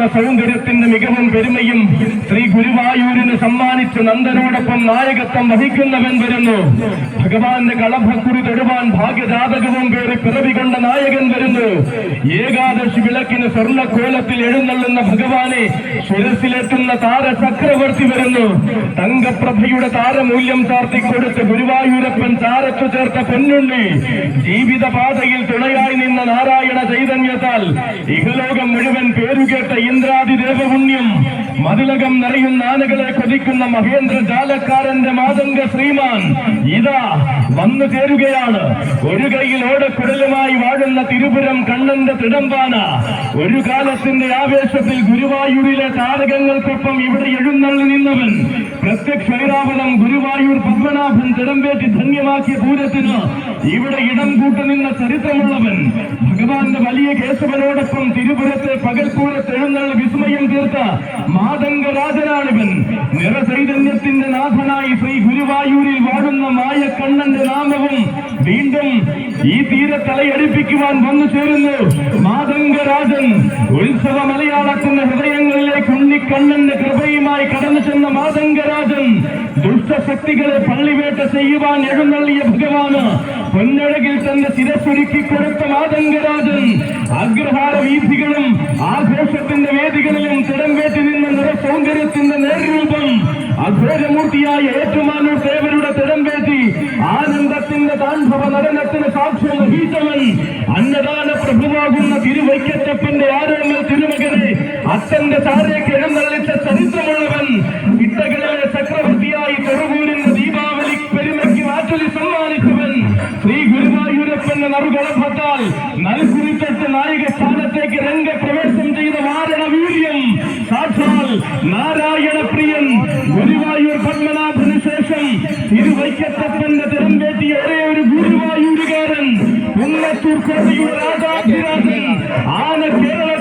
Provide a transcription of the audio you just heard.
കുളിർക്കാവുന്ന സൗന്ദര്യത്തിന്റെ മികവും പെരുമയും ശ്രീ ഗുരുവായൂരിന് സമ്മാനിച്ച് നന്ദനോടൊപ്പം നായകത്വം വഹിക്കുന്നവൻ വരുന്നു. ഭഗവാന്റെ കളഭക്കുറി തൊടുവാൻ ഭാഗ്യജാതകവും പേറി പിറവി കൊണ്ട നായകൻ വരുന്നു. ഏകാദശി വിളക്കിന് സ്വർണ്ണക്കോലത്തിൽ എഴുന്നള്ളുന്ന ഭഗവാനെ ശിരസിലെത്തുന്ന താരചക്രവർത്തി വരുന്നു. തങ്കപ്രഭയുടെ താരമൂല്യം ചാർത്തിക്കൊടുത്ത് ഗുരുവായൂരപ്പൻ ചാരത്തു ചേർത്ത പൊന്നുണ്ണി. ജീവിതപാതയിൽ തുണയായി നിന്ന നാരായണ ചൈതന്യത്താൽ ഇഹലോകം മുഴുവൻ പേരുകേട്ട ഇന്ദ്രാതിദേവപുണ്യം. മതിലകം നിറയുന്ന ആനകളെ കൊതിക്കുന്ന മഹേന്ദ്ര ജാലക്കാരന്റെ മാതംഗ ശ്രീമാൻ ഇതാ വന്നു ചേരുകയാണ്. ഒരു കൈയിൽ ഓടക്കുടലുമായി വാഴുന്ന തിരുപുരം കണ്ണന്റെ തിടമ്പാന. ഒരു കാലത്തിന്റെ ആവേശത്തിൽ ഗുരുവായൂരിലെ താരകങ്ങൾക്കൊപ്പം ഇവിടെ എഴുന്നള്ളി നിന്നവൻ. പ്രത്യക്ഷ ഐരാവതം ഗുരുവായൂർ പത്മനാഭൻ തിടമ്പേറ്റി ധന്യമാക്കിയ പൂരത്തിന് ഇവിടെ ഇടം കൂട്ടുനിന്ന ചരിത്രമുള്ളവൻ. ഭഗവാന്റെ വലിയ കേശവനോടൊപ്പം തിരുപുരത്തെ പകൽപൂരത്ത് എഴുന്നള്ളി വിസ്മയം തീർത്ത മാതംഗരാജനാണിവൻ. നിറചൈതന്യത്തിന്റെ നാഥനായി ശ്രീ ഗുരുവായൂരിൽ വാഴുന്ന മായക്കണ്ണന്റെ നാമവും വീണ്ടും ഈ തീരത്തലയടിപ്പിക്കുവാൻ വന്നു ചേരുന്നു. മാതംഗരാജൻ ഉത്സവ മലയാളത്തിന്റെ ഹൃദയങ്ങളിലേക്ക് ഉണ്ണിക്കണ്ണന്റെ കൃപയുമായി കടന്നു ചെന്ന മാതംഗരാജൻ ദുഷ്ടശക്തികളെ പള്ളിവേട്ട ചെയ്യുവാൻ എഴുന്നള്ളിയ ഭഗവാന് പൊന്നഴകിൽ തന്റെ ശിരസ്സൊരുക്കി കൊടുത്ത മാതംഗരാജൻ അഗ്രഹാര വീഥികളും ആഘോഷത്തിന്റെ വേദികളിലും തിടംവേറ്റി നിന്ന നിറസൗന്ദര്യത്തിന്റെ നേർരൂപം. അഘോരമൂർത്തിയായ ഏറ്റുമാനൂർ ദേവരുടെ തിടംവേറ്റി ആനന്ദത്തിന്റെ താണ്ഡവ നടനത്തിന് സാക്ഷ്യം വഹിച്ചവൻ. അന്നദാന പ്രഭുവാകുന്ന തിരുവൈക്കത്തപ്പന്റെ ആരോഗ്യ തിരുമകനെ അച്ഛന്റെ ചാരേക്ക് എഴുന്നള്ളിച്ച ചരിത്രമുള്ളവൻ. ഇട്ടകളിലെ ചക്രവർത്തിയായി ചെറുകൂരിന്റെ ദീപാവലി പെരുമയ്ക്ക് വാറ്റലി സമ്മാനിച്ചവൻ. ശ്രീ ഗുരുവായൂരപ്പന്റെ നറുകളഭത്താൽ നൽകുറിത്തൊട്ട് നായിക സ്ഥാനത്തേക്ക് രംഗപ്രവേശം ചെയ്ത വാരണവീര്യം സാക്ഷാൽ നാരായണ പ്രിയൻ ഗുരുവായൂർ പത്മനാഭന് ശേഷം തിരുവൈക്കത്തപ്പന്റെ തിടംവേറ്റിയ ഒരേ ഒരു ഗുരുവായൂരുകാരൻ. പുന്നത്തൂർ കോട്ടയുടെ രാജാധിരാജൻ ആന കേരള